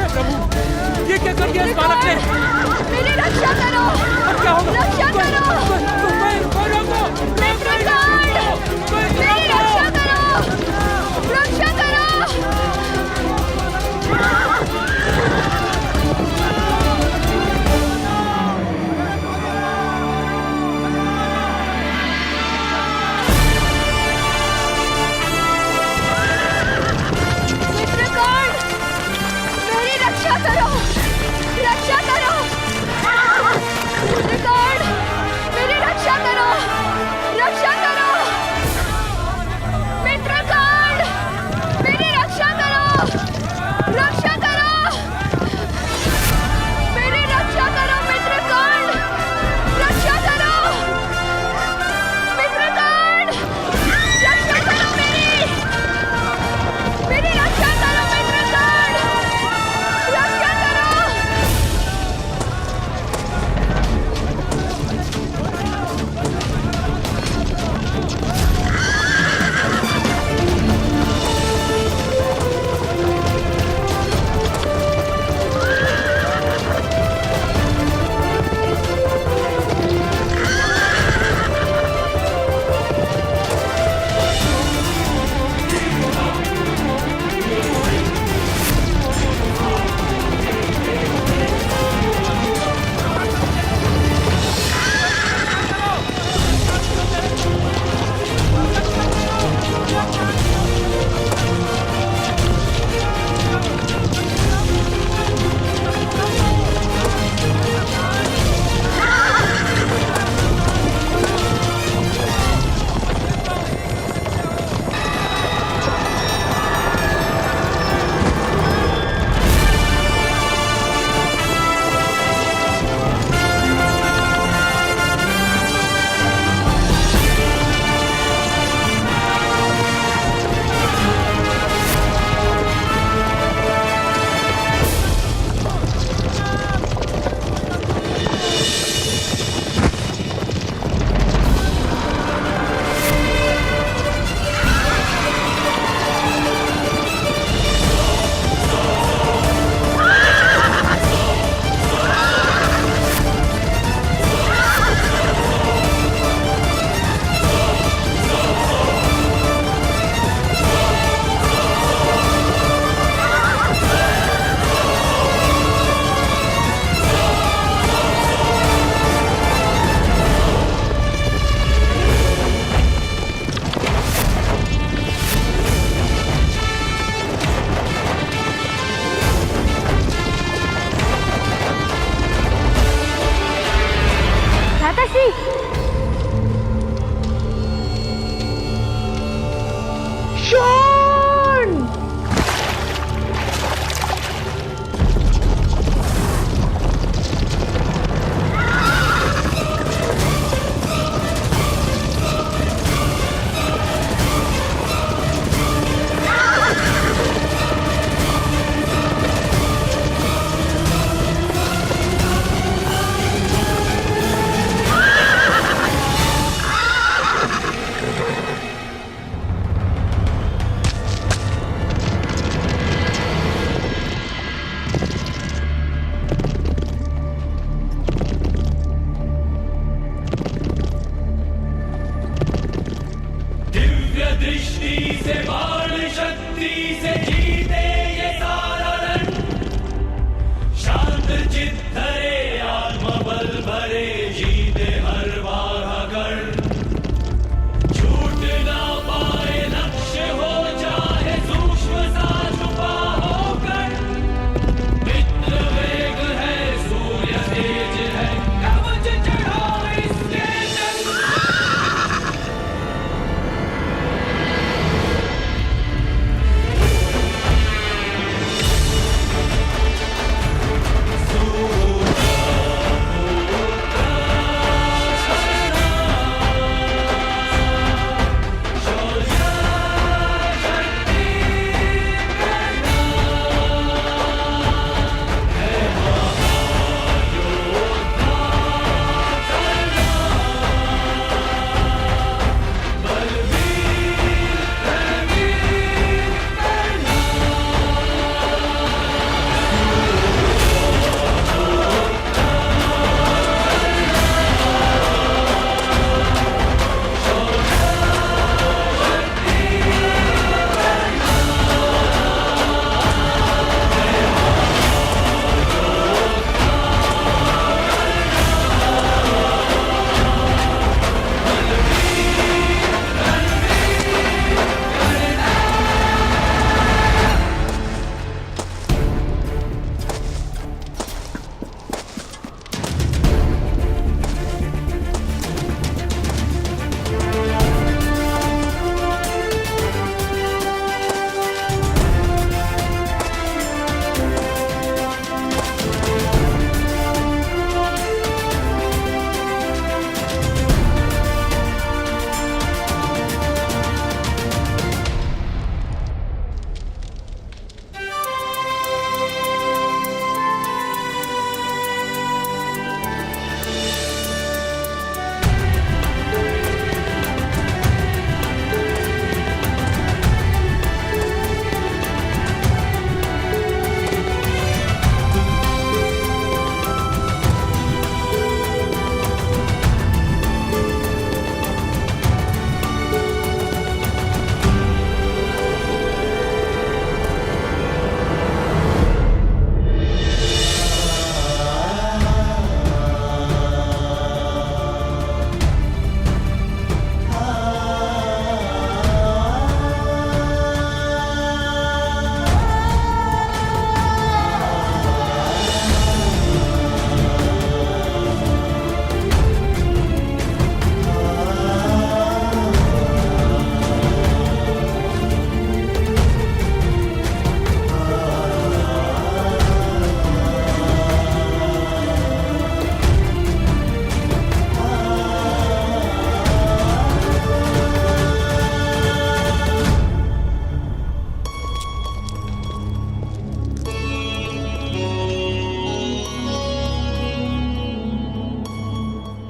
हे प्रभु, ये क्या कर दिया इस बालक ने? मेरी रक्षा करो। अब क्या होगा? रक्षा करो। कोई रोको! मित्रगण, मेरी रक्षा करो। रक्षा करो। रक्षा करो, रक्षा करो, मित्रगण, मेरी रक्षा करो, रक्षा करो, मित्रगण, मेरी रक्षा करो, रक्षा करो, मेरी रक्षा करो, मित्रगण, रक्षा करो, मित्रगण, रक्षा करो मेरी रक्षा करो, मित्रगण, रक्षा करो।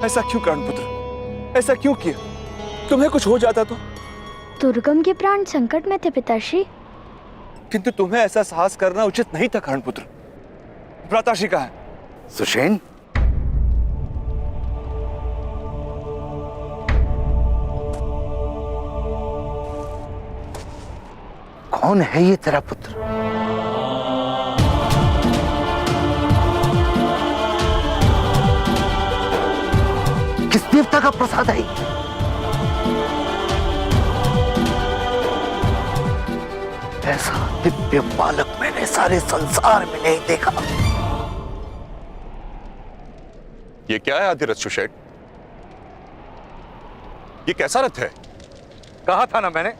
ऐसा क्यों कर्णपुत्र, ऐसा क्यों किया? तुम्हें कुछ हो जाता तो? दुर्गम के प्राण संकट में थे पिताश्री। किंतु तुम्हें ऐसा साहस करना उचित नहीं था कर्णपुत्र। भ्राताश्री कहाँ है? सुषेण, कौन है ये तेरा पुत्र? किस देवता का प्रसाद है? ऐसा दिव्य बालक मैंने सारे संसार में नहीं देखा। ये क्या है आदिरथ सुषेण? ये कैसा रथ है? कहा था ना मैंने,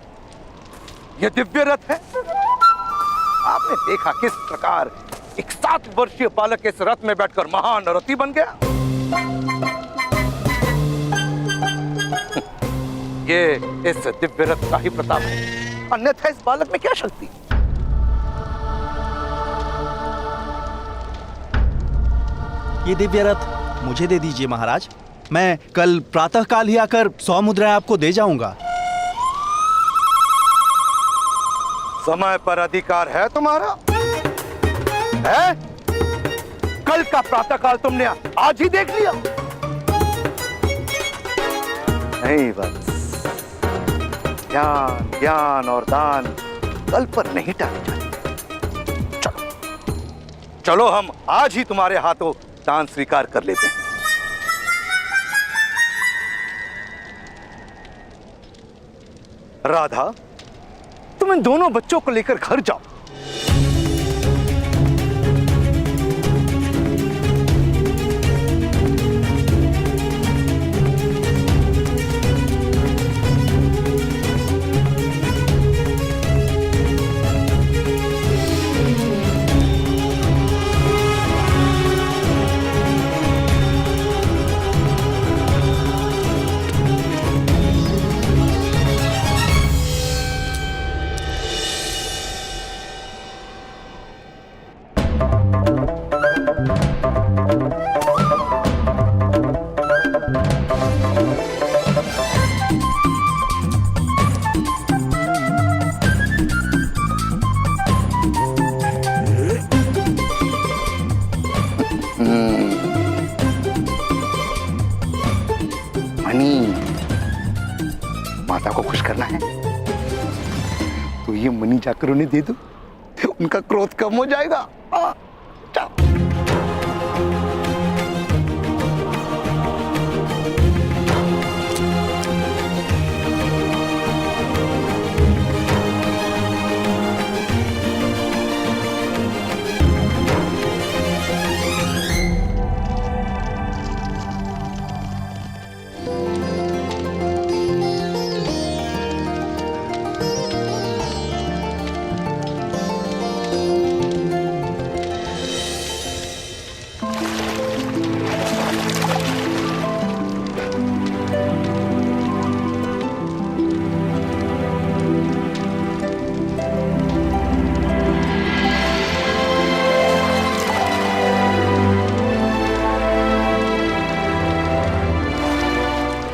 यह दिव्य रथ है। आपने देखा किस प्रकार एक 7 वर्षीय बालक इस रथ में बैठकर महान रथी बन गया। ये इस दिव्य रथ का ही प्रताप है, अन्यथा इस बालक में क्या शक्ति? ये दिव्य रथ मुझे दे दीजिए महाराज। मैं कल प्रातःकाल ही आकर 100 मुद्राएं आपको दे जाऊंगा। समय पर अधिकार है तुम्हारा? है? कल का प्रातःकाल तुमने आज ही देख लिया? नहीं बस, ज्ञान ज्ञान और दान कल पर नहीं टाले जाते। चलो चलो, हम आज ही तुम्हारे हाथों दान स्वीकार कर लेते हैं। राधा, तुम इन दोनों बच्चों को लेकर घर जाओ। माता को खुश करना है तो ये मनी जाकर उन्हें दे दो, तो उनका क्रोध कम हो जाएगा। जाओ।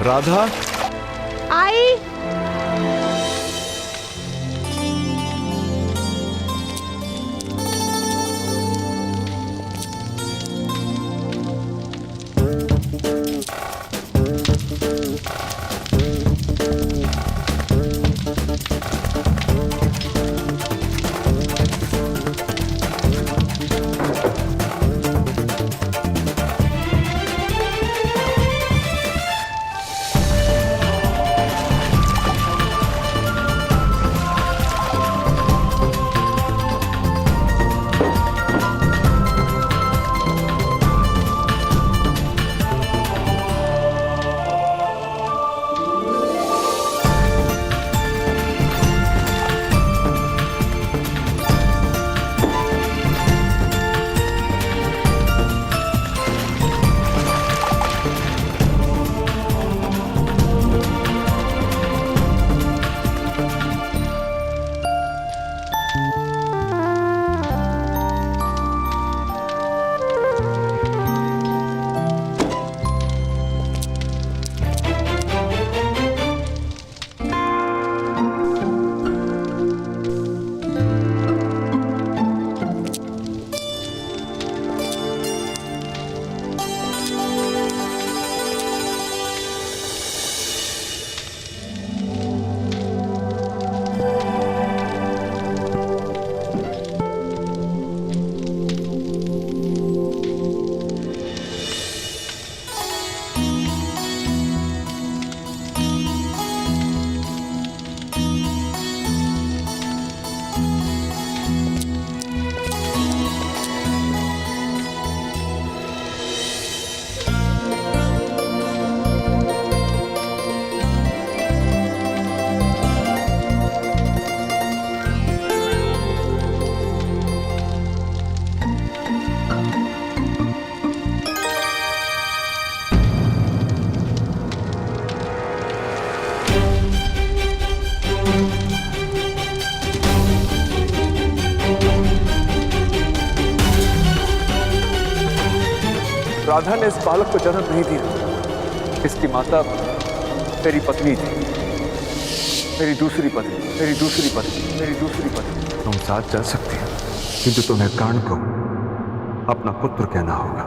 राधा, आई। राधा ने इस बालक को जन्म नहीं दिया। इसकी माता मेरी पत्नी थी, मेरी दूसरी पत्नी, मेरी दूसरी पत्नी, मेरी दूसरी पत्नी। तुम साथ चल सकती हो, किंतु तुम्हें कर्ण को अपना पुत्र कहना होगा।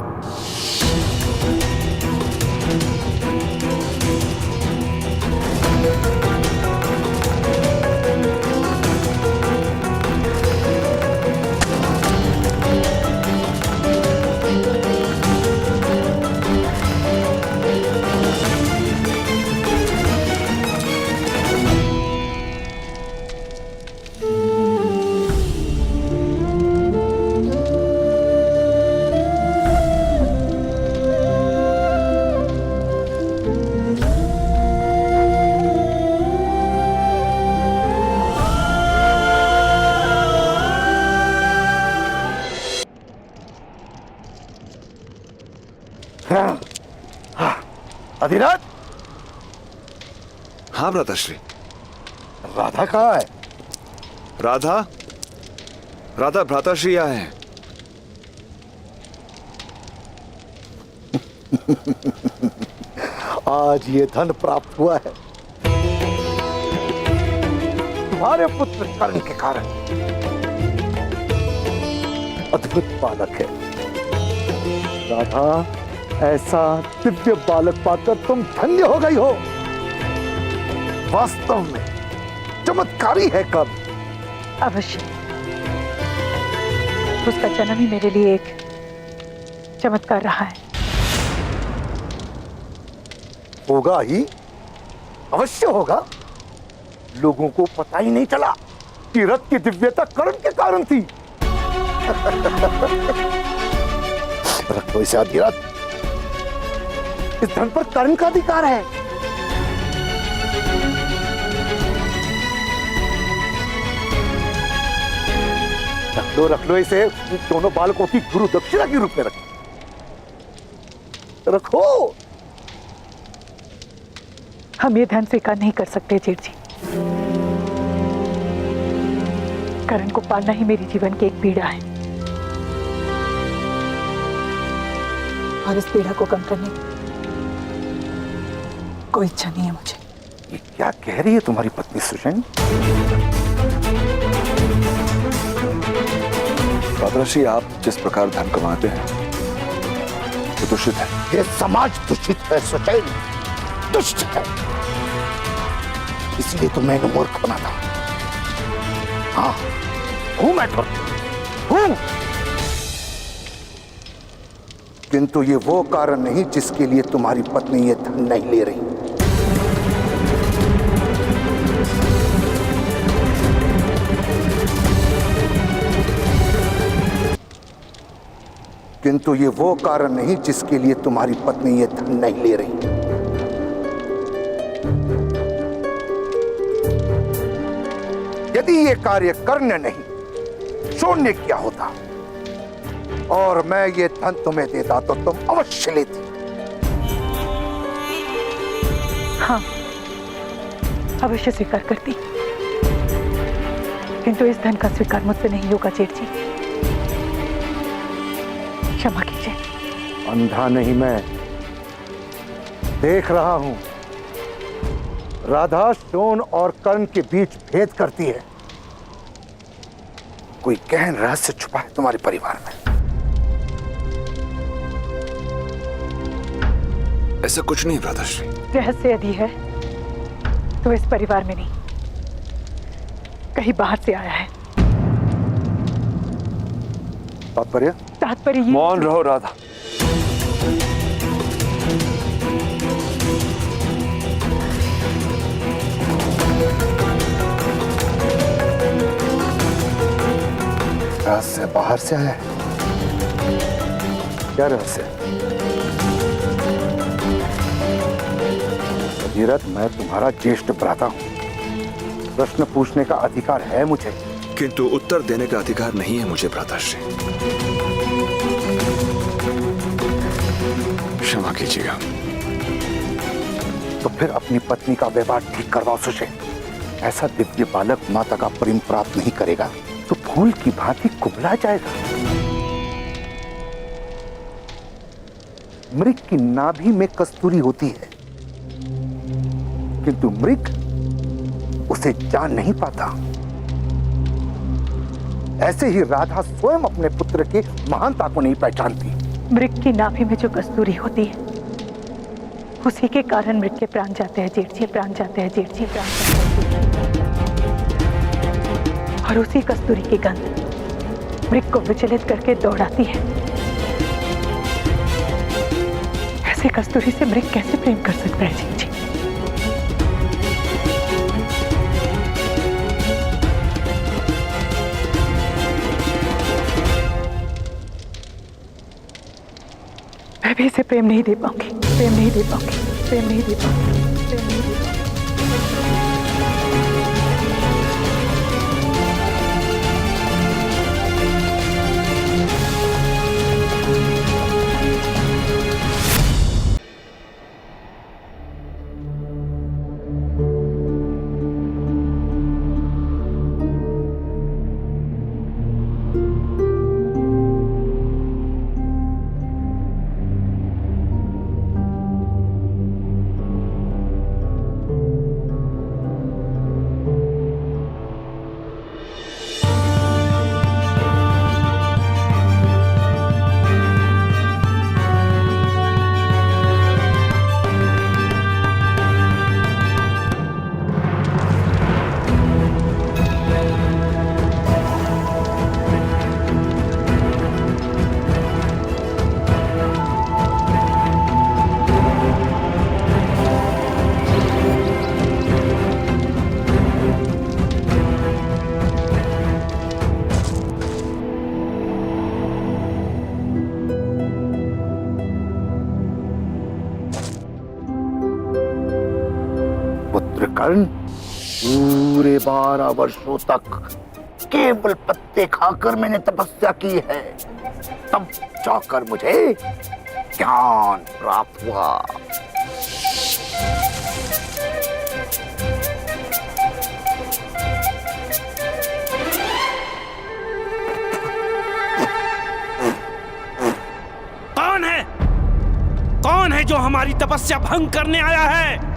अधिराज, हाँ भ्राताश्री। राधा कहाँ है? राधा राधा भ्राताश्री आए हैं। आज ये धन प्राप्त हुआ है तुम्हारे पुत्र कर्ण के कारण। अद्भुत बालक है राधा, ऐसा दिव्य बालक पाकर तुम धन्य हो गई हो। वास्तव में चमत्कारी है कर्ण। अवश्य, उसका जन्म ही मेरे लिए एक चमत्कार रहा है। होगा ही, अवश्य होगा। लोगों को पता ही नहीं चला कि रथ की दिव्यता कर्ण के कारण थी। रख लो इसे अधिराज, इस धन पर कर्ण का अधिकार है। रख लो इसे, दोनों बालकों की गुरु दक्षिणा के रूप में रखो। हम ये धन स्वीकार नहीं कर सकते जेठ जी। कर्ण को पालना ही मेरे जीवन की एक पीड़ा है, और इस पीड़ा को कम करने की कोई इच्छा नहीं है मुझे। ये क्या कह रही है तुम्हारी पत्नी सुषेण? भ्राताश्री, आप जिस प्रकार धन कमाते हैं वो दूषित है। ये समाज दूषित है सुषेण, दुष्ट है। इसलिए तो मैंने मूर्ख बना था। हाँ, हूं मैं तो हूं, किंतु ये वो कारण नहीं जिसके लिए तुम्हारी पत्नी ये धन नहीं ले रही। किंतु ये वो कारण नहीं जिसके लिए तुम्हारी पत्नी ये धन नहीं ले रही। यदि ये कार्य कर्ण नहीं शून्य किया होता और मैं ये धन तुम्हें देता तो तुम अवश्य लेती। हाँ, अवश्य स्वीकार करती, किंतु इस धन का स्वीकार मुझसे नहीं होगा जेठ जी। क्षमा कीजिए। अंधा नहीं मैं, देख रहा हूं। राधा शोण और कर्ण के बीच भेद करती है। कोई गहन रहस्य छुपा है तुम्हारे परिवार में। ऐसा कुछ नहीं भ्राताश्री। रहस्य यदि है तो इस परिवार में नहीं, कहीं बाहर से आया है। तात्पर्य ये। मौन रहो राधा। रहस्य बाहर से आया है? क्या रहस्य? अधिरथ, मैं तुम्हारा ज्येष्ठ भ्राता हूं, प्रश्न पूछने का अधिकार है मुझे, किंतु उत्तर देने का अधिकार नहीं है मुझे भ्राताश्री। क्षमा कीजिएगा। तो फिर अपनी पत्नी का व्यवहार ठीक करवाओ सुषेण। ऐसा दिव्य बालक माता का प्रेम प्राप्त नहीं करेगा तो फूल की भांति कुबला जाएगा। मृग की नाभि में कस्तूरी होती है, किंतु मृग उसे जान नहीं पाता। ऐसे ही राधा स्वयं अपने पुत्र की महानता को नहीं पहचानती। मृग की नाभि में जो कस्तूरी होती है, उसी के कारण मृग के प्राण जाते हैं जेठ जी, प्राण जाते हैं जेठ जी, प्राण जाते हैं। और उसी कस्तूरी की गंध मृग को विचलित करके दौड़ाती है। ऐसे कस्तूरी से मृग कैसे प्रेम कर सकता है जेठ जी? मैं भी इसे प्रेम नहीं दे पाऊंगी, प्रेम नहीं दे पाऊंगी, प्रेम नहीं दे पाऊंगी, प्रेम नहीं दे पाऊंगी। कर्ण पूरे 12 वर्षों तक केवल पत्ते खाकर मैंने तपस्या की है, तब जाकर मुझे ज्ञान प्राप्त हुआ। कौन है जो हमारी तपस्या भंग करने आया है?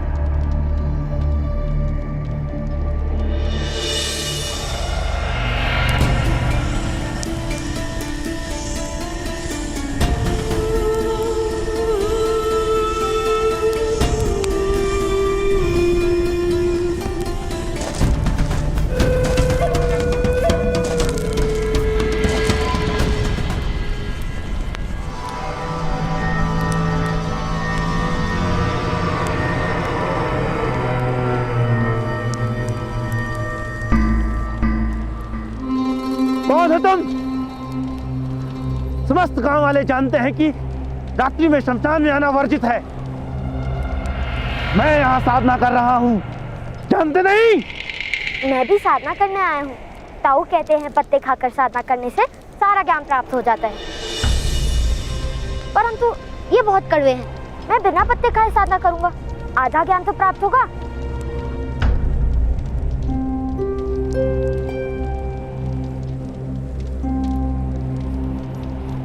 कौन हो तुम? समस्त गांव वाले जानते हैं कि रात्रि में शमशान में आना वर्जित है। मैं यहाँ साधना कर रहा हूँ, जानते नहीं? मैं भी साधना करने आया हूँ। ताऊ कहते हैं पत्ते खाकर साधना करने से सारा ज्ञान प्राप्त हो जाता है, परंतु ये बहुत कड़वे हैं। मैं बिना पत्ते खाए साधना करूंगा, आधा ज्ञान तो प्राप्त होगा।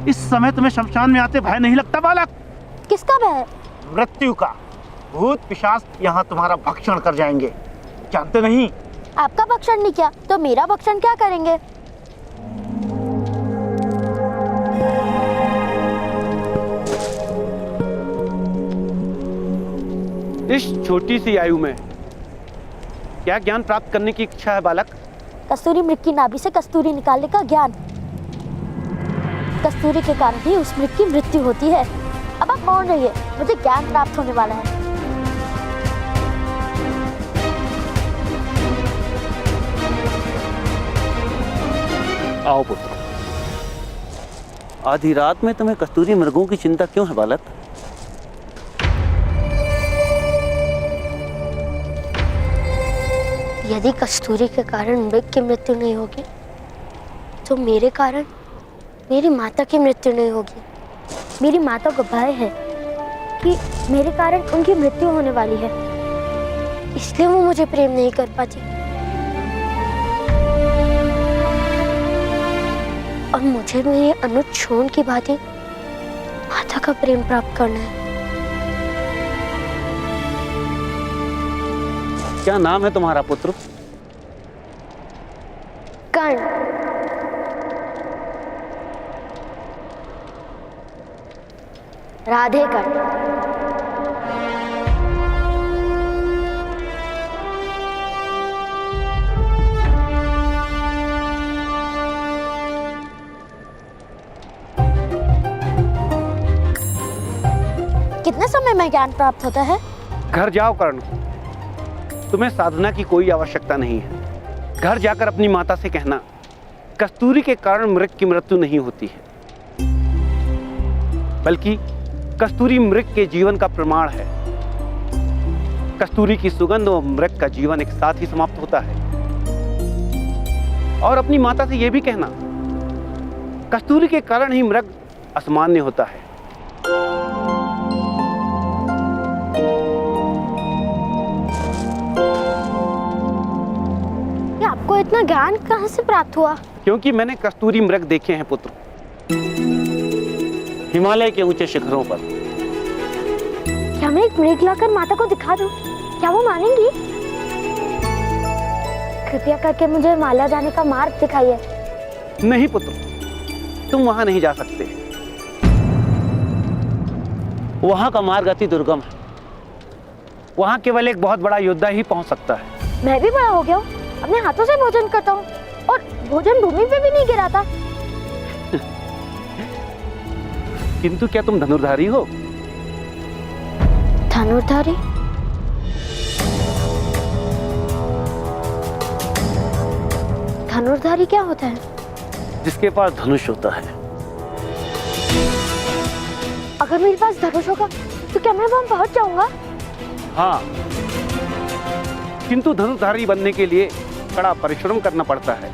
इस समय तुम्हें शमशान में आते भय नहीं लगता बालक? किसका भय? मृत्यु का। भूत पिशाच यहाँ तुम्हारा भक्षण कर जाएंगे, जानते नहीं? आपका भक्षण नहीं किया तो मेरा भक्षण क्या करेंगे? इस छोटी सी आयु में क्या ज्ञान प्राप्त करने की इच्छा है बालक? कस्तूरी मृग की नाभि से कस्तूरी निकालने का ज्ञान। कस्तूरी के कारण ही उस मृग की मृत्यु होती है। अब आप मौन रहिए, मुझे ज्ञान प्राप्त होने वाला है। आओ पुत्र। आधी रात में तुम्हें कस्तूरी मृगों की चिंता क्यों है बालक? यदि कस्तूरी के कारण मृग की मृत्यु नहीं होगी तो मेरे कारण मेरी माता की मृत्यु नहीं होगी। मेरी माता को भय है कि मेरे कारण उनकी मृत्यु होने वाली है, इसलिए वो मुझे प्रेम नहीं कर पाती। और मुझे मेरे अनुज छोन की भांति माता का प्रेम प्राप्त करना है। क्या नाम है तुम्हारा पुत्र? कर्ण। राधे कर्ण। कितने समय में ज्ञान प्राप्त होता है? घर जाओ कर्ण, तुम्हें साधना की कोई आवश्यकता नहीं है। घर जाकर अपनी माता से कहना, कस्तूरी के कारण मृग की मृत्यु नहीं होती है, बल्कि कस्तूरी मृग के जीवन का प्रमाण है। कस्तूरी की सुगंध और मृग का जीवन एक साथ ही समाप्त होता है। और अपनी माता से यह भी कहना, कस्तूरी के कारण ही मृग असामान्य होता है। आपको इतना ज्ञान कहाँ से प्राप्त हुआ? क्योंकि मैंने कस्तूरी मृग देखे हैं पुत्र, हिमालय के ऊंचे शिखरों पर। क्या मैं एक मृग लाकर माता को दिखा दूं? क्या वो मानेंगी? कृपया करके मुझे हिमालय जाने का मार्ग दिखाइए। नहीं पुत्र, तुम वहां नहीं जा सकते। वहां का मार्ग अति दुर्गम है। वहां केवल एक बहुत बड़ा योद्धा ही पहुंच सकता है। मैं भी बड़ा हो गया हूँ, अपने हाथों से भोजन करता हूँ और भोजन भूमि पे भी नहीं गिराता। किंतु क्या तुम धनुर्धारी हो? धनुर्धारी? धनुर्धारी क्या होता है? जिसके पास धनुष होता है। अगर मेरे पास धनुष होगा तो क्या मैं वहां पहुंच जाऊंगा? हाँ, किंतु धनुर्धारी बनने के लिए कड़ा परिश्रम करना पड़ता है।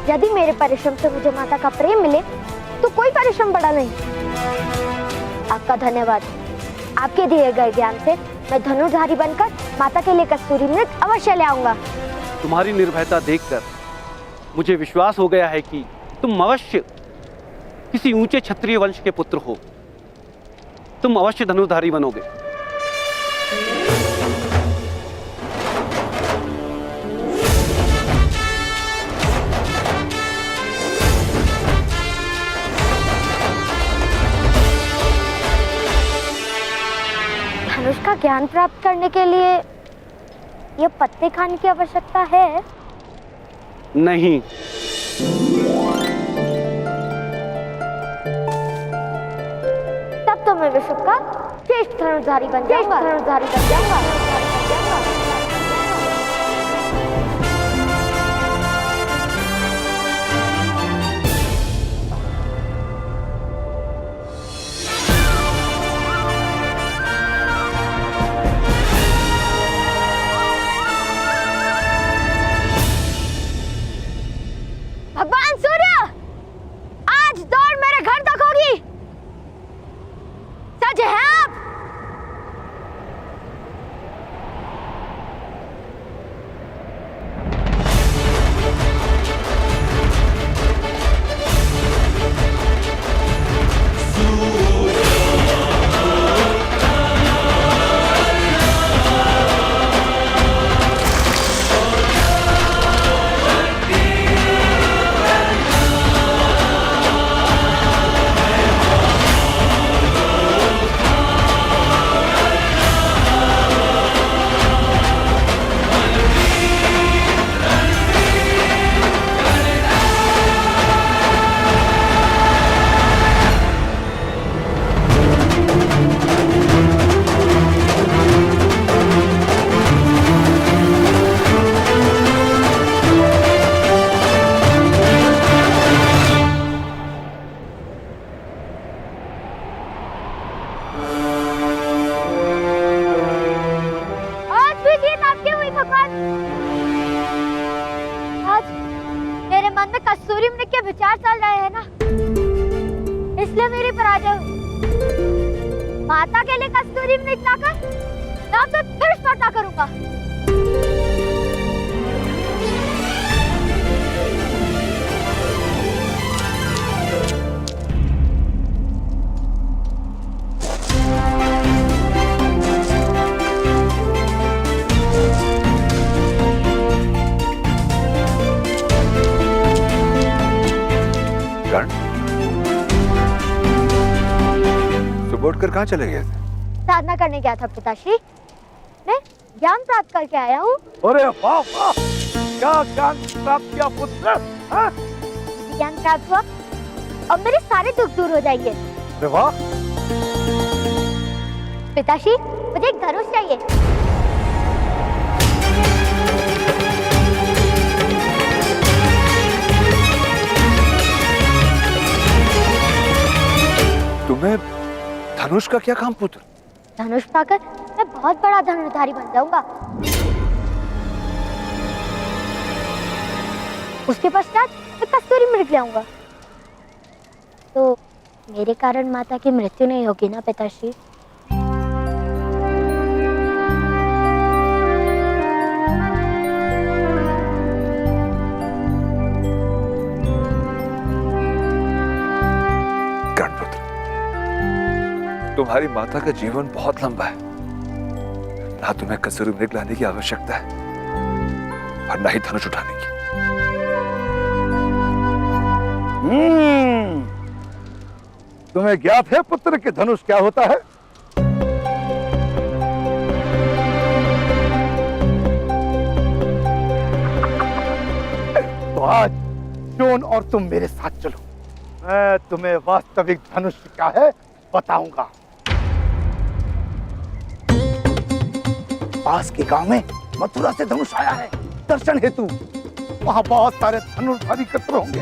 यदि मेरे परिश्रम से मुझे माता का प्रेम मिले तो कोई परिश्रम बड़ा नहीं। आपका धन्यवाद। आपके दिए गए ज्ञान से मैं धनुर्धारी बनकर माता के लिए कस्तूरी मृग अवश्य ले आऊंगा। तुम्हारी निर्भयता देखकर मुझे विश्वास हो गया है कि तुम अवश्य किसी ऊंचे क्षत्रिय वंश के पुत्र हो। तुम अवश्य धनुर्धारी बनोगे। धनुष का ज्ञान प्राप्त करने के लिए ये पत्ते खाने की आवश्यकता है? नहीं, तब तो मैं विश्व का श्रेष्ठ धनुर्धारी बन जाऊंगा। भगवान सूर्य, आज दौड़ मेरे घर तक होगी। सच है आप? कस्तूरी मृग के विचार चल रहे हैं ना, इसलिए मेरी पराजय हुई। माता के लिए कस्तूरी मृग लाकर ना तो फिर स्पर्धा करूंगा। कर्ण, सुबह उठकर कहाँ चले गए थे? साधना करने गया था पिताश्री। मैं ज्ञान प्राप्त करके आया हूँ। अरे वाह वाह, क्या ज्ञान प्राप्त किया पुत्र? हाँ? ज्ञान प्राप्त हुआ और मेरे सारे दुख दूर हो जाएंगे। अरे वाह, पिताश्री मुझे एक धनुष चाहिए। तुम्हें धनुष का क्या काम पुत्र? धनुष पाकर मैं बहुत बड़ा धनुर्धारी बन जाऊंगा। उसके पश्चात मैं कस्तूरी मृग लाऊंगा। तो मेरे कारण माता की मृत्यु नहीं होगी ना पिताश्री? तुम्हारी माता का जीवन बहुत लंबा है, ना तुम्हें कस्तूरी मृग लाने की आवश्यकता है और ना ही धनुष उठाने की। तुम्हें ज्ञात है पुत्र कि धनुष क्या होता है? तो आज शोन और तुम मेरे साथ चलो, मैं तुम्हें वास्तविक धनुष क्या है बताऊंगा। पास के गांव में मथुरा से धनुष आया है दर्शन हेतु। वहां बहुत सारे धनुर्धारी एकत्र होंगे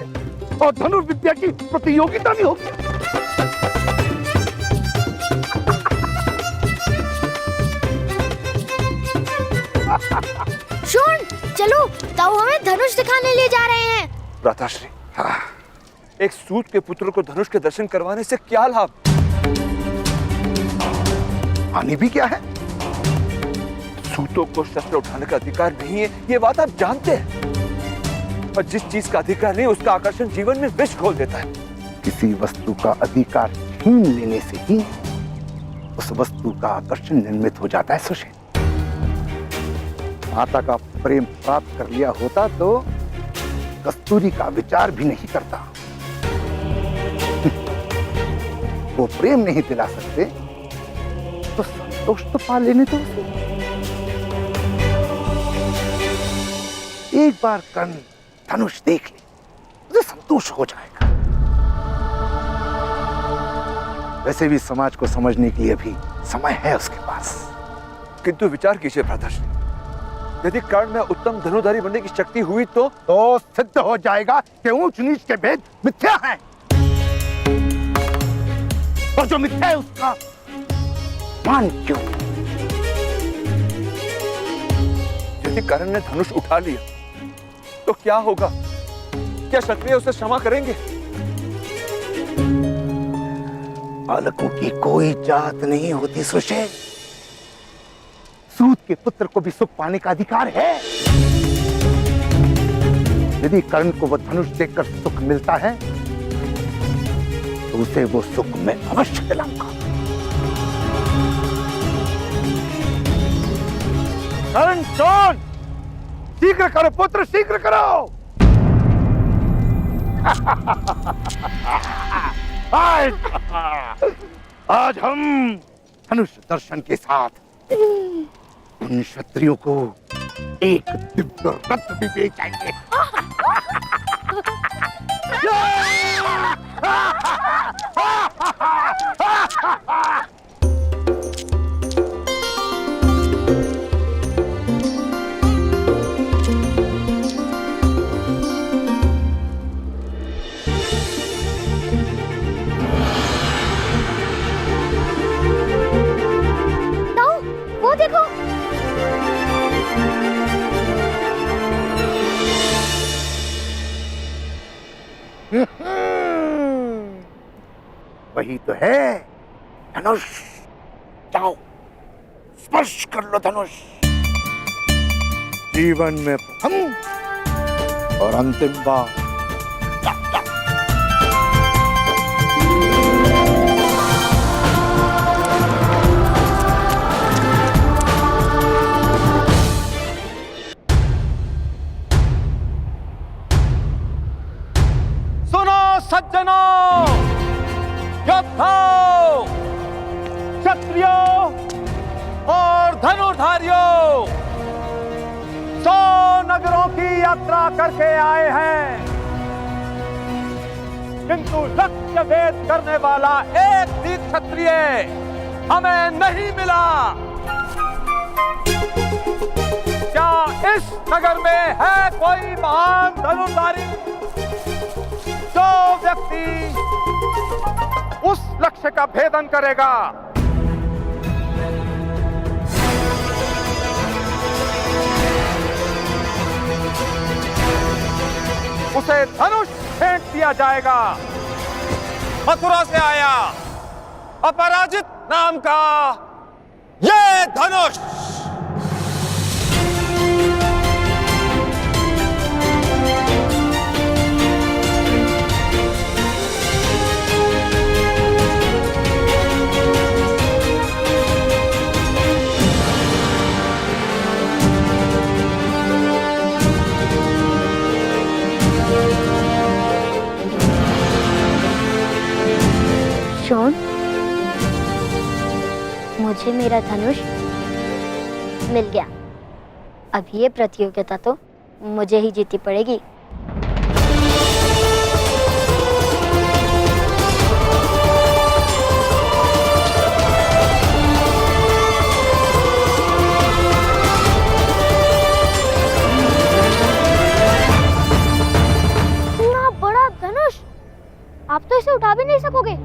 और धनुर्विद्या की प्रतियोगिता भी होगी। शोन, चलो, ताऊ हमें धनुष दिखाने ले जा रहे हैं। भ्राताश्री, एक सूत के पुत्र को धनुष के दर्शन करवाने से क्या लाभ? हानि भी क्या है? सूतों को शस्त्र उठाने का अधिकार नहीं है, ये बात आप जानते हैं। और जिस चीज का अधिकार नहीं, उसका आकर्षण जीवन में विष घोल देता है। किसी वस्तु का अधिकार छीन लेने से ही उस वस्तु का आकर्षण निर्मित हो जाता है सुशील। माता का प्रेम प्राप्त कर लिया होता तो कस्तूरी का विचार भी नहीं करता। वो प्रेम नहीं दिला सकते तो संतोष तो पा लेने दो उसे। एक बार कर्ण धनुष देख ले, उसे संतोष हो जाएगा। वैसे भी समाज को समझने के लिए अभी समय है उसके पास। किंतु विचार कीजिए भ्राताश्री, यदि कर्ण में उत्तम धनुर्धारी बनने की शक्ति हुई तो सिद्ध हो जाएगा कि ऊंच नीच के भेद मिथ्या हैं और जो मिथ्या है उसका मान क्यों? यदि कर्ण ने धनुष उठा लिया तो क्या होगा? क्या क्षत्रिय उसे क्षमा करेंगे? बालकों की कोई जात नहीं होती सुशेल। सूत के पुत्र को भी सुख पाने का अधिकार है। यदि कर्ण को वह धनुष देखकर सुख मिलता है तो उसे वो सुख मैं अवश्य दिलाऊंगा। कर्ण शोन, शीघ्र करो पुत्र, शीघ्र करो। आज हम धनुष दर्शन के साथ उन क्षत्रियों को एक दिव्य रत्न भी दे जाएंगे। वो देखो, वही तो है धनुष। जाओ स्पर्श कर लो धनुष। जीवन में प्रथम और अंतिम बार। सुनो सज्जनों, योद्धाओं, क्षत्रियों और धनुर्धारियों, 100 नगरों की यात्रा करके आए हैं, किंतु लक्ष्य भेद करने वाला एक भी क्षत्रिय हमें नहीं मिला। क्या इस नगर में है कोई महान धनुर्धारी जो व्यक्ति उस लक्ष्य का भेदन करेगा? उसे धनुष फेंक दिया जाएगा। मथुरा से आया अपराजित नाम का ये धनुष शॉन, मुझे मेरा धनुष मिल गया। अब ये प्रतियोगिता तो मुझे ही जीतनी पड़ेगी। इतना बड़ा धनुष, आप तो इसे उठा भी नहीं सकोगे।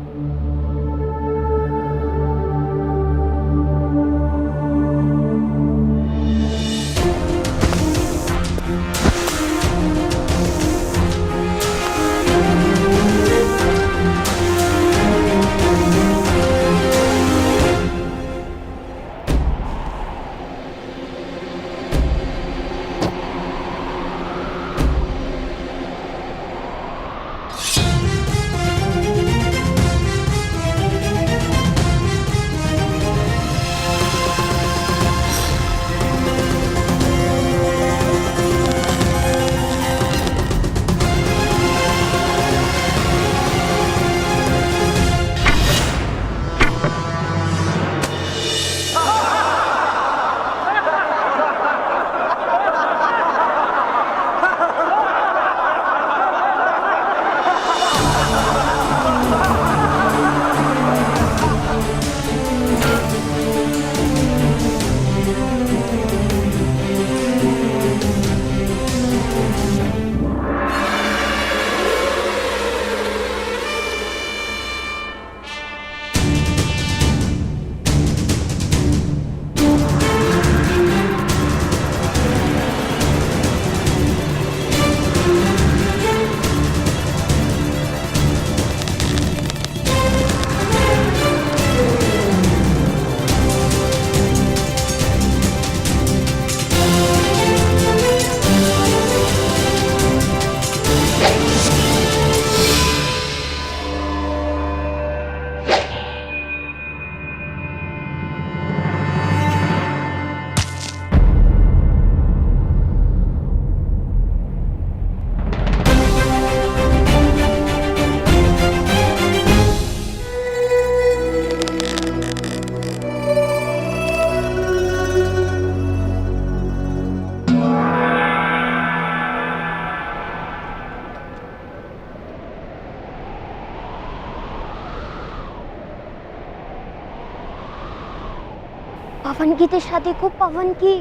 पवन की थी शादी को पवन की।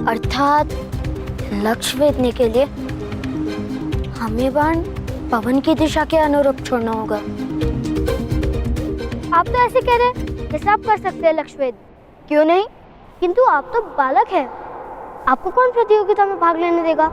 अर्थात लक्ष्य वेधने के लिए हमें बाण पवन की दिशा के अनुरूप छोड़ना होगा। आप तो ऐसे कह रहे हैं जैसे आप कर सकते हैं लक्ष्य वेध। क्यों नहीं? किंतु आप तो बालक हैं। आपको कौन प्रतियोगिता में भाग लेने देगा?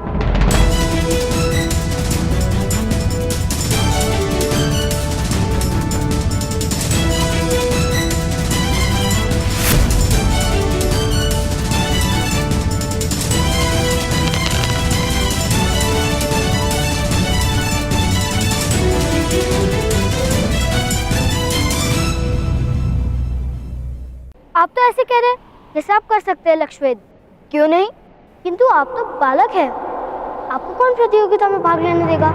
आप तो ऐसे कह रहे हैं जैसे आप कर सकते हैं लक्ष्वेद। क्यों नहीं? किंतु आप तो बालक हैं। आपको कौन प्रतियोगिता में भाग लेने देगा?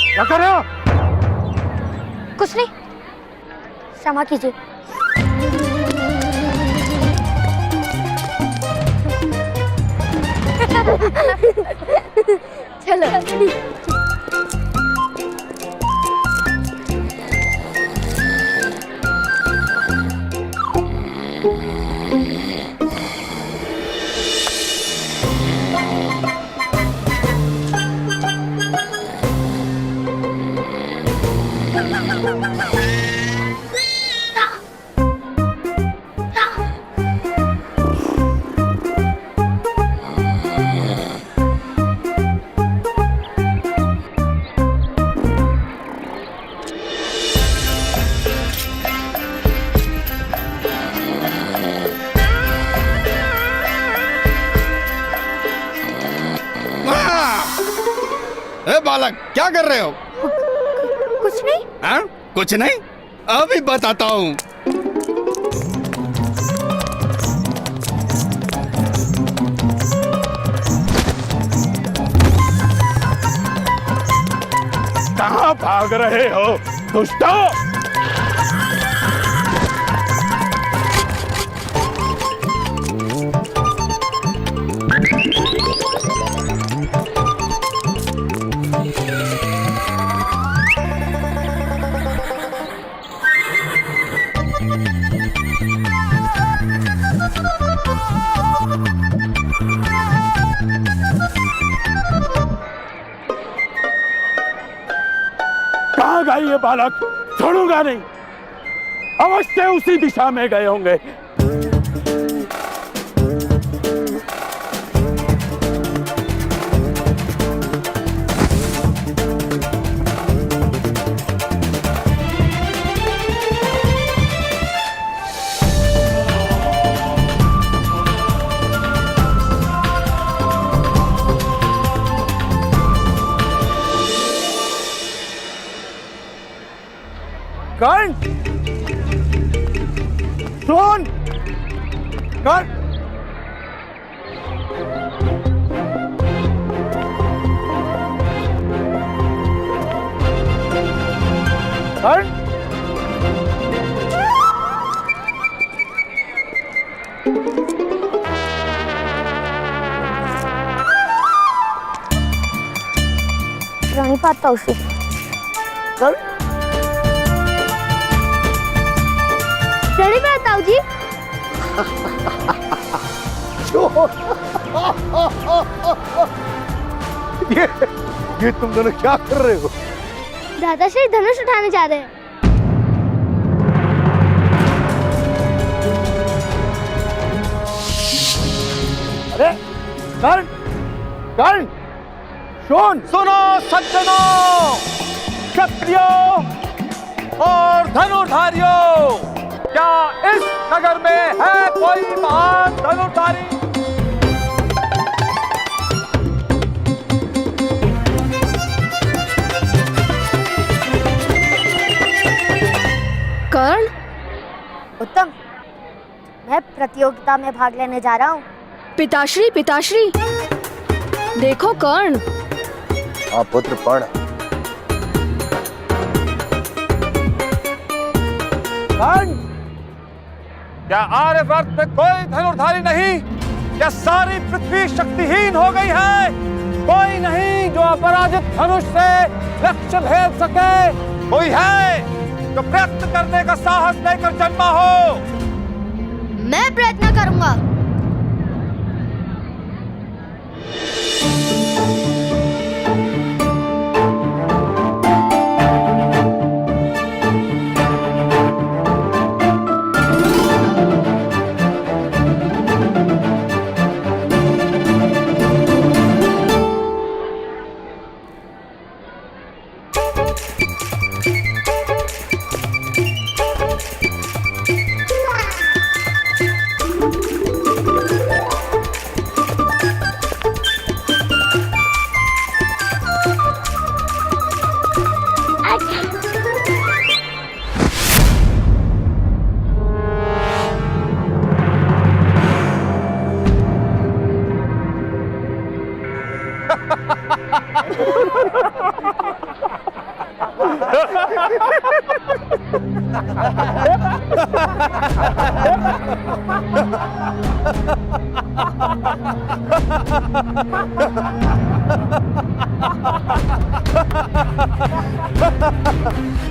क्या कर रहे हो? कुछ नहीं, क्षमा कीजिए। चलो। ए बालक, क्या कर रहे हो? कुछ नहीं। हाँ? कुछ नहीं? अभी बताता हूँ। कहाँ भाग रहे हो दुष्टों? कहाँ गए ये बालक? छोड़ूंगा नहीं। अवश्य उसी दिशा में गए होंगे। कर्ण, सुन, कर्ण, कर्ण, नहीं पाता उसे। कर्ण, रेडी में ताऊ जी। ये तुम दोनों क्या कर रहे हो? दादाश्री धनुष उठाने जा रहे हैं। अरे कर्ण, कर्ण, सुनो सज्जनों, क्षत्रियों और धनुर्धारियों, क्या इस नगर में है कोई महान धनुर्धारी? कर्ण, उत्तम, मैं प्रतियोगिता में भाग लेने जा रहा हूँ। पिताश्री, पिताश्री, देखो कर्ण। हाँ पुत्र, पढ़। कर्ण, क्या आर्यवर्त में कोई धनुर्धारी नहीं? क्या सारी पृथ्वी शक्तिहीन हो गई है? कोई नहीं जो अपराजित धनुष से लक्ष्य भेद सके? कोई है जो प्रयत्न करने का साहस लेकर जन्मा हो? मैं प्रयत्न करूंगा।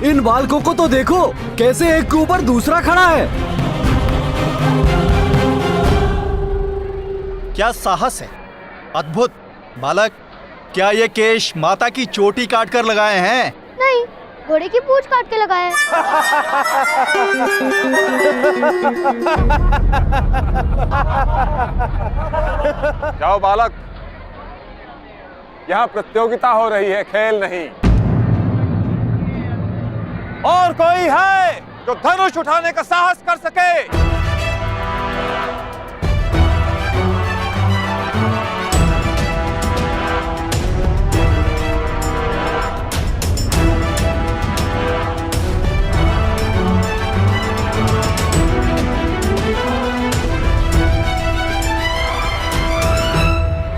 इन बालकों को तो देखो, कैसे एक के ऊपर दूसरा खड़ा है। क्या साहस है, अद्भुत। बालक, क्या ये केश माता की चोटी काट कर लगाए हैं? नहीं, घोड़े की पूंछ काट के लगाया है। जाओ बालक, यहाँ प्रतियोगिता हो रही है, खेल नहीं। और कोई है जो धनुष उठाने का साहस कर सके?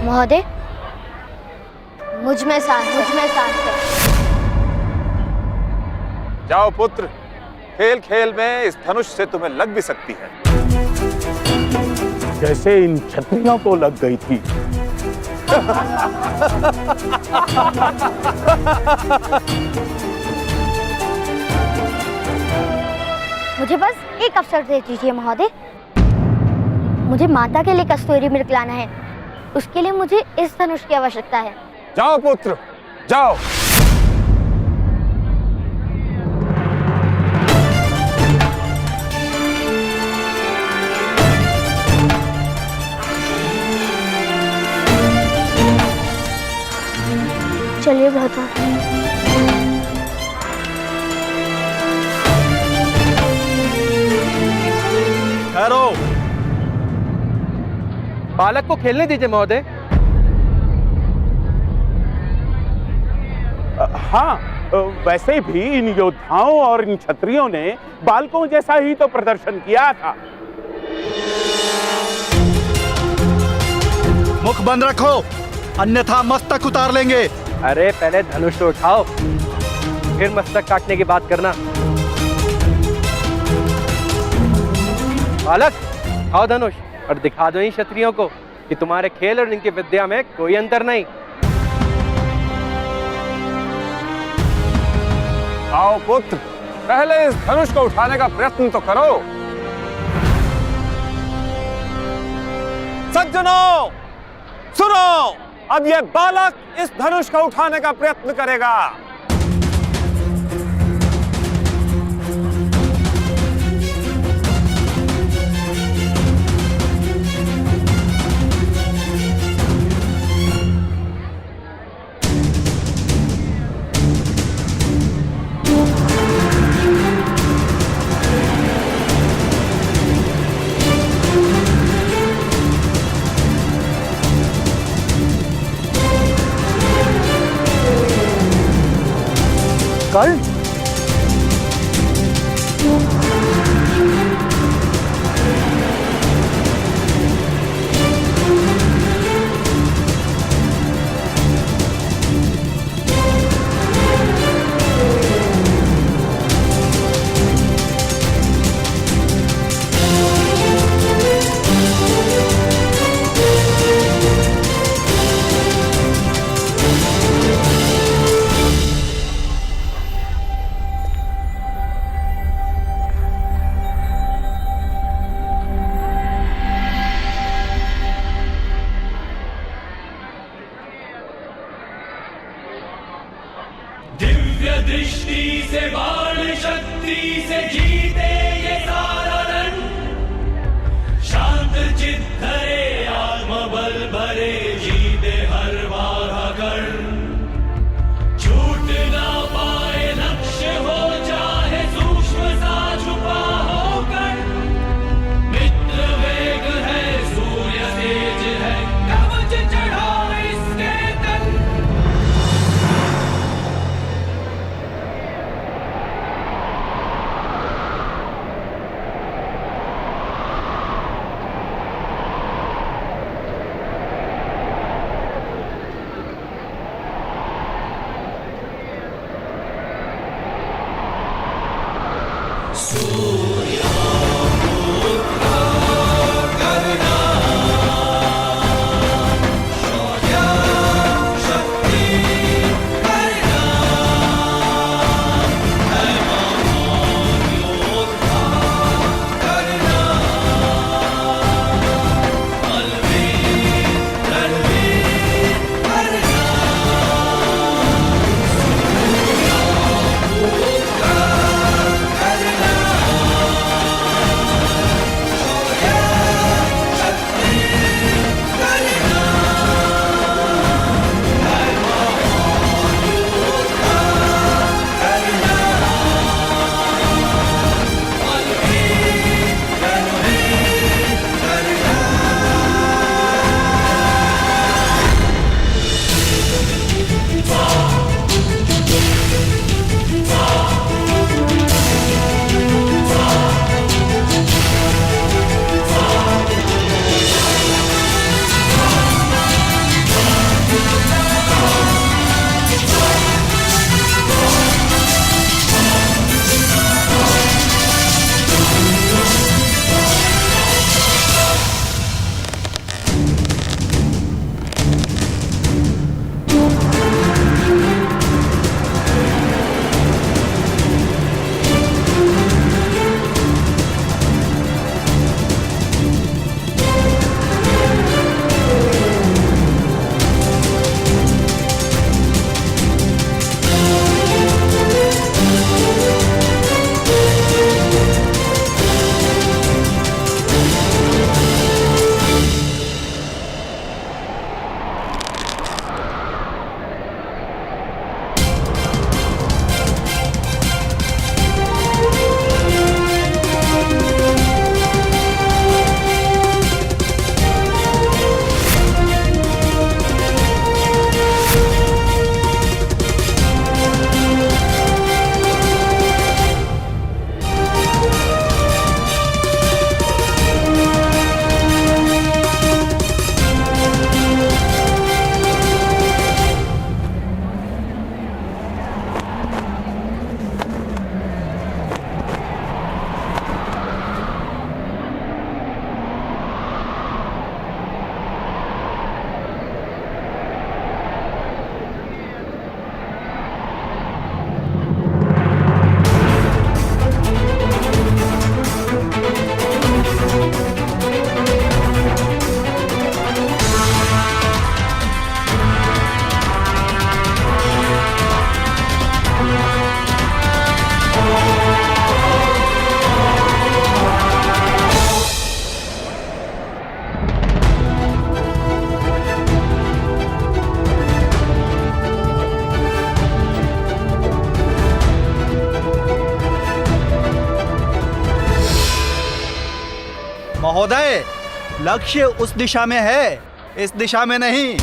महोदय, मुझ में साहस है। जाओ पुत्र, खेल खेल में इस धनुष से तुम्हें लग भी सकती है। जैसे इन छत्रियों को लग गई थी। मुझे बस एक अवसर दे दीजिए महोदय। मुझे माता के लिए कस्तूरी मृग लाना है। उसके लिए मुझे इस धनुष की आवश्यकता है। जाओ पुत्र, जाओ। चलिए भ्राता। ठहरो। बालक को खेलने दीजिए महोदय। हाँ, वैसे भी इन योद्धाओं और इन क्षत्रियों ने बालकों जैसा ही तो प्रदर्शन किया था। मुख बंद रखो, अन्यथा मस्तक उतार लेंगे। अरे पहले धनुष तो उठाओ, फिर मस्तक काटने की बात करना। बालक, उठाओ धनुष और दिखा दो इन क्षत्रियों को कि तुम्हारे खेल और इनकी विद्या में कोई अंतर नहीं। आओ पुत्र, पहले इस धनुष को उठाने का प्रयत्न तो करो। सज्जनों, सुनो, अब यह बालक इस धनुष को उठाने का प्रयत्न करेगा। कर्ण, महोदय, लक्ष्य उस दिशा में है, इस दिशा में नहीं।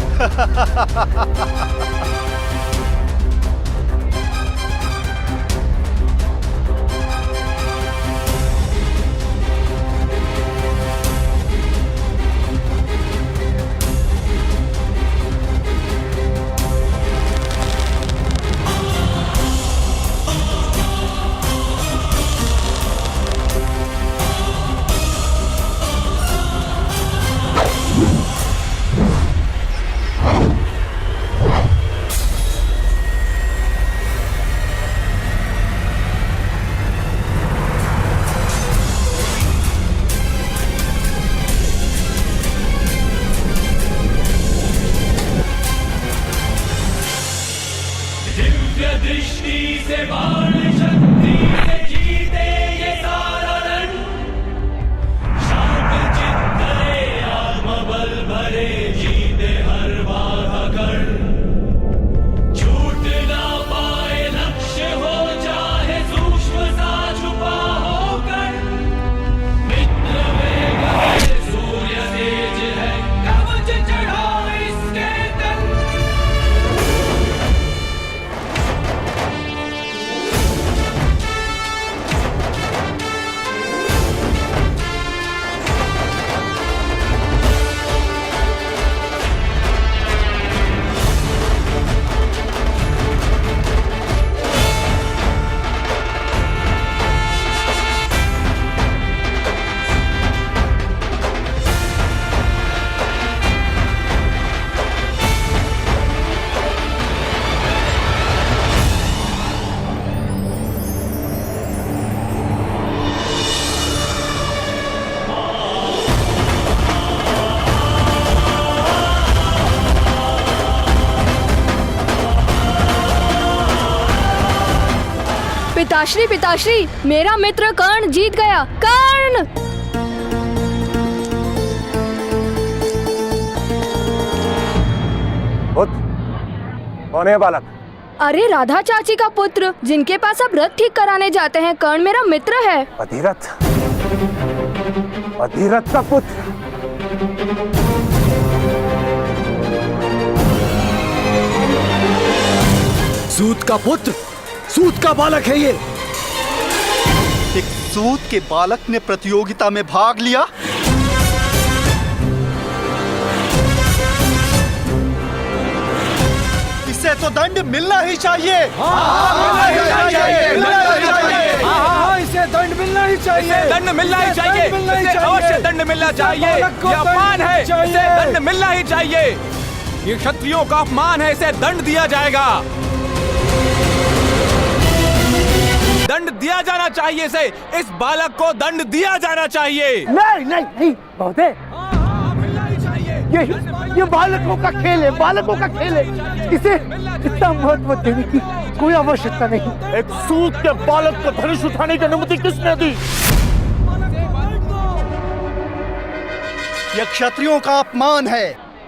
पिताश्री पिताश्री, मेरा मित्र कर्ण जीत गया। कर्ण! कौन है बालक? अरे राधा चाची का पुत्र, जिनके पास आप रथ ठीक कराने जाते हैं। कर्ण मेरा मित्र है। अधिरथ? अधिरथ का पुत्र? सूत का पुत्र, सूत का बालक है ये। एक सूत के बालक ने प्रतियोगिता में भाग लिया। इसे तो दंड मिलना ही चाहिए। इसे दंड मिलना ही चाहिए। दंड मिलना ही चाहिए। इसे अवश्य दंड मिलना चाहिए। ये अपमान है, इसे दंड मिलना ही चाहिए। ये क्षत्रियों का अपमान है, इसे दंड दिया जाएगा। दंड दिया जाना चाहिए इसे। इस बालक को दंड दिया जाना चाहिए। नहीं नहीं नहीं बहुते, ये बालकों का खेल है, बालकों का खेल है। इसे इतना महत्व देने की कोई आवश्यकता नहीं। एक सूत के बालक को धनुष उठाने की अनुमति किसने दी? यह क्षत्रियों का अपमान है,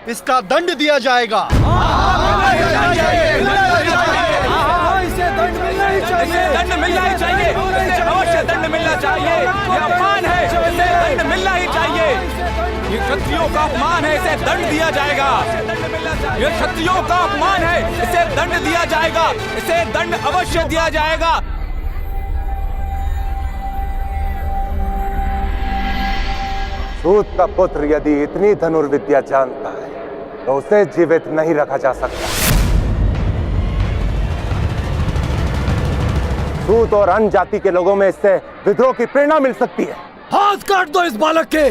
इसका दंड दिया जाएगा। इसे दंड मिलना ही चाहिए। दंड मिलना ही चाहिए। इसे अवश्य दंड मिलना चाहिए। ये अपमान है, इसे दंड मिलना ही चाहिए। ये क्षत्रियों का अपमान है, इसे दंड दिया जाएगा। ये क्षत्रियों का अपमान है, इसे दंड दिया जाएगा। इसे दंड अवश्य दिया जाएगा। सूत का पुत्र यदि इतनी धनुर्विद्या जानता है तो उसे जीवित नहीं रखा जा सकता। सूत और अन्य जाति के लोगों में इससे विद्रोह की प्रेरणा मिल सकती है। हाथ काट दो इस बालक के।